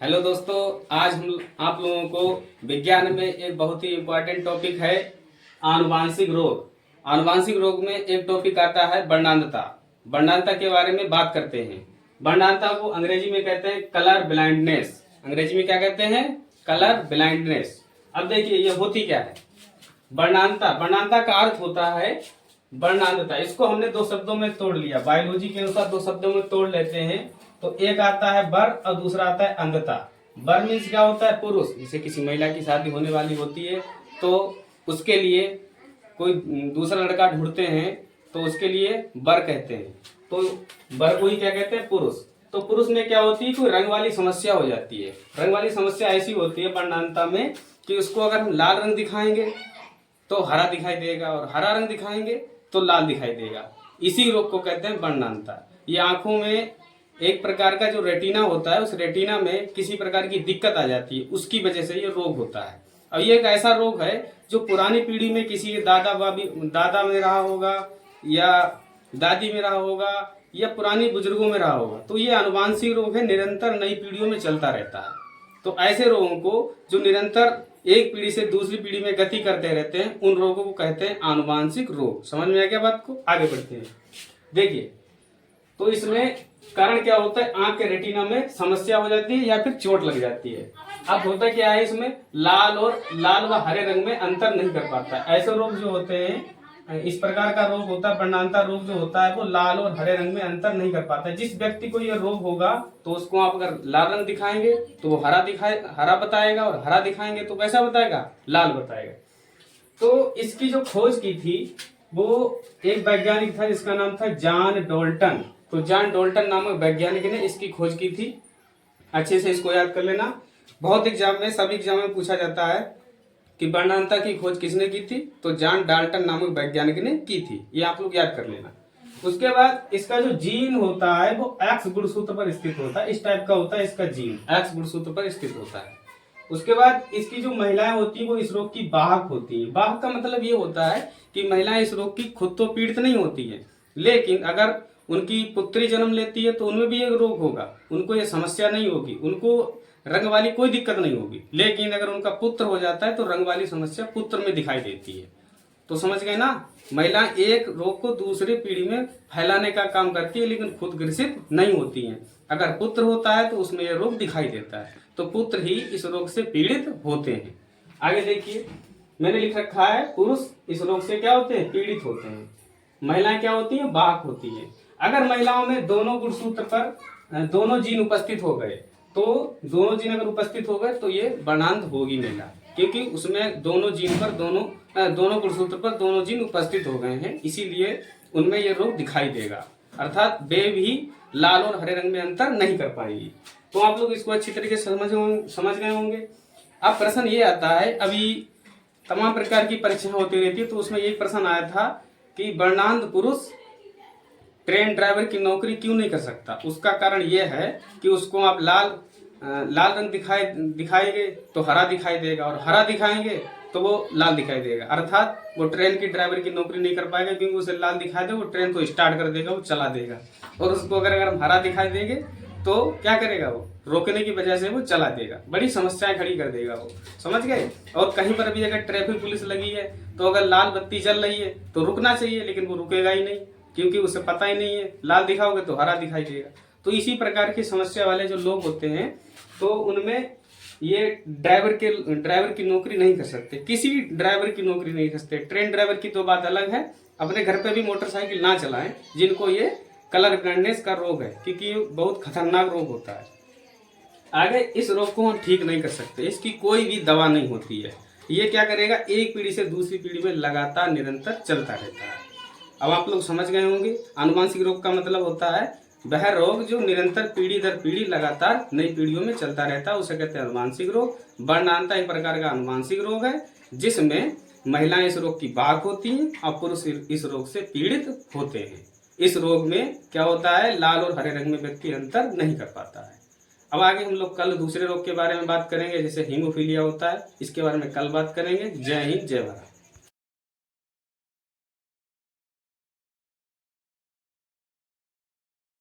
Hello दोस्तों, आज हम आप लोगों को विज्ञान में एक बहुत ही इम्पोर्टेंट टॉपिक है आनुवांशिक रोग। आनुवांशिक रोग में एक टॉपिक आता है वर्णांधता। वर्णांधता के बारे में बात करते हैं। वर्णांधता को अंग्रेजी में कहते हैं कलर ब्लाइंडनेस। अंग्रेजी में क्या कहते हैं? Colour blindness. अब देखिए ये होती क्या है वर्णांधता। वर्णांधता का अर्थ होता है वर्णांधता। इसको हमने दो शब्दों में तोड़ लिया, बायोलॉजी के अनुसार दो शब्दों में तोड़ लेते हैं। तो एक आता है वर और दूसरा आता है अंधता। वर मीन्स क्या होता है? पुरुष। जैसे किसी महिला की शादी होने वाली होती है तो उसके लिए कोई दूसरा लड़का ढूंढते हैं तो उसके लिए वर कहते हैं। तो वर को ही क्या कहते हैं? पुरुष। तो पुरुष में क्या होती है? कोई रंग वाली समस्या हो जाती है। रंग वाली समस्या ऐसी होती है वर्णांधता में कि उसको अगर हम लाल रंग दिखाएंगे तो हरा दिखाई देगा और हरा रंग दिखाएंगे तो लाल दिखाई देगा। इसी रोग को कहते हैं वर्णांधता। ये आंखों में एक प्रकार का जो रेटिना होता है, उस रेटिना में किसी प्रकार की दिक्कत आ जाती है, उसकी वजह से ये रोग होता है। अब ये एक ऐसा रोग है जो पुरानी पीढ़ी में किसी के दादा में रहा होगा या दादी में रहा होगा या पुरानी बुजुर्गों में रहा होगा। तो ये आनुवांशिक रोग है, निरंतर नई पीढ़ियों में चलता रहता है। तो ऐसे रोगों को जो निरंतर एक पीढ़ी से दूसरी पीढ़ी में गति करते रहते हैं, उन रोगों को कहते हैं आनुवांशिक रोग। समझ में आ गया बात को? आगे बढ़ते हैं। देखिए, तो इसमें कारण क्या होता है? आंख के रेटिना में समस्या हो जाती है या फिर चोट लग जाती है। अब होता क्या है, इसमें लाल व हरे रंग में अंतर नहीं कर पाता है। ऐसे रोग जो होते हैं, इस प्रकार का रोग होता है वर्णांधता रोग जो होता है, वो लाल और हरे रंग में अंतर नहीं कर पाता है। जिस व्यक्ति को यह रोग होगा तो उसको आप अगर लाल रंग दिखाएंगे तो वो हरा बताएगा और हरा दिखाएंगे तो कैसा बताएगा? लाल बताएगा। तो इसकी जो खोज की थी वो एक वैज्ञानिक था जिसका नाम था जॉन डॉल्टन। तो जॉन डॉल्टन नामक वैज्ञानिक ने इसकी खोज की थी। अच्छे से इसको याद कर लेना। बहुत एग्जाम में, सभी एग्जाम में पूछा जाता है कि वर्णांधता की खोज किसने की थी? तो जॉन डाल्टन नामक वैज्ञानिक ने की थी। ये आप लोग याद कर लेना। उसके बाद इसका जो जीन होता है वो एक्स गुणसूत्र पर स्थित होता है। इस टाइप का होता है इसका जीन, एक्स गुणसूत्र पर स्थित होता है। उसके बाद इसकी जो महिलाएं होती है वो इस रोग की वाहक होती है। वाहक का मतलब ये होता है कि महिलाएं इस रोग की खुद तो पीड़ित नहीं होती है, लेकिन अगर उनकी पुत्री जन्म लेती है तो उनमें भी एक रोग होगा, उनको ये समस्या नहीं होगी, उनको रंग वाली कोई दिक्कत नहीं होगी। लेकिन अगर उनका पुत्र हो जाता है तो रंग वाली समस्या पुत्र में दिखाई देती है। तो समझ गए ना? महिला एक रोग को दूसरी पीढ़ी में फैलाने का काम करती है लेकिन खुद ग्रसित नहीं होती है। अगर पुत्र होता है तो उसमें यह रोग दिखाई देता है, तो पुत्र ही इस रोग से पीड़ित होते हैं। आगे देखिए, मैंने लिख रखा है पुरुष इस रोग से क्या होते हैं? पीड़ित होते हैं। महिलाएं क्या होती हैं? वाहक होती है। अगर महिलाओं में दोनों गुणसूत्र पर दोनों जीन उपस्थित हो गए, तो दोनों जीन अगर उपस्थित हो गए तो ये वर्णांध होगी महिला, क्योंकि उसमें दोनों जीन पर दोनों गुणसूत्र पर दोनों जीन उपस्थित हो गए हैं, इसीलिए उनमें ये रोग दिखाई देगा। अर्थात वे भी लाल और हरे रंग में अंतर नहीं कर पाएंगी। तो आप लोग इसको अच्छी तरीके से समझ गए होंगे। अब प्रश्न ये आता है, अभी तमाम प्रकार की परीक्षाएं होती रहती है, तो उसमें एक प्रश्न आया था कि वर्णांध पुरुष ट्रेन ड्राइवर की नौकरी क्यों नहीं कर सकता? उसका कारण यह है कि उसको आप लाल रंग दिखाएंगे तो हरा दिखाई देगा और हरा दिखाएंगे तो वो लाल दिखाई देगा। अर्थात वो ट्रेन की ड्राइवर की नौकरी नहीं कर पाएगा, क्योंकि उसे लाल दिखाई दे वो ट्रेन को स्टार्ट कर देगा, वो चला देगा। और उसको अगर हम हरा दिखाई देंगे तो क्या करेगा? वो रोकने की वजह से वो चला देगा, बड़ी समस्याएं खड़ी कर देगा वो। समझ गए? और कहीं पर भी अगर ट्रैफिक पुलिस लगी है तो अगर लाल बत्ती जल रही है तो रुकना चाहिए, लेकिन वो रुकेगा ही नहीं, क्योंकि उसे पता ही नहीं है लाल दिखाओगे तो हरा दिखाई देगा। तो इसी प्रकार की समस्या वाले जो लोग होते हैं तो उनमें ये ड्राइवर की नौकरी नहीं कर सकते, किसी ड्राइवर की नौकरी नहीं कर सकते। ट्रेन ड्राइवर की तो बात अलग है, अपने घर पे भी मोटरसाइकिल ना चलाएं जिनको ये कलर ब्लाइंडनेस का रोग है, क्योंकि ये बहुत खतरनाक रोग होता है। आगे इस रोग को हम ठीक नहीं कर सकते, इसकी कोई भी दवा नहीं होती है। ये क्या करेगा? एक पीढ़ी से दूसरी पीढ़ी में लगातार निरंतर चलता रहता है। अब आप लोग समझ गए होंगे, आनुवांशिक रोग का मतलब होता है वह रोग जो निरंतर पीढ़ी दर पीढ़ी लगातार नई पीढ़ियों में चलता रहता है, उसे कहते हैं आनुवांशिक रोग। वर्णांधता एक प्रकार का आनुवांशिक रोग है जिसमें महिलाएं इस रोग की वाहक होती हैं और पुरुष इस रोग से पीड़ित होते हैं। इस रोग में क्या होता है? लाल और हरे रंग में व्यक्ति अंतर नहीं कर पाता है। अब आगे हम लोग कल दूसरे रोग के बारे में बात करेंगे, जैसे हीमोफीलिया होता है, इसके बारे में कल बात करेंगे। जय हिंद, जय भारत।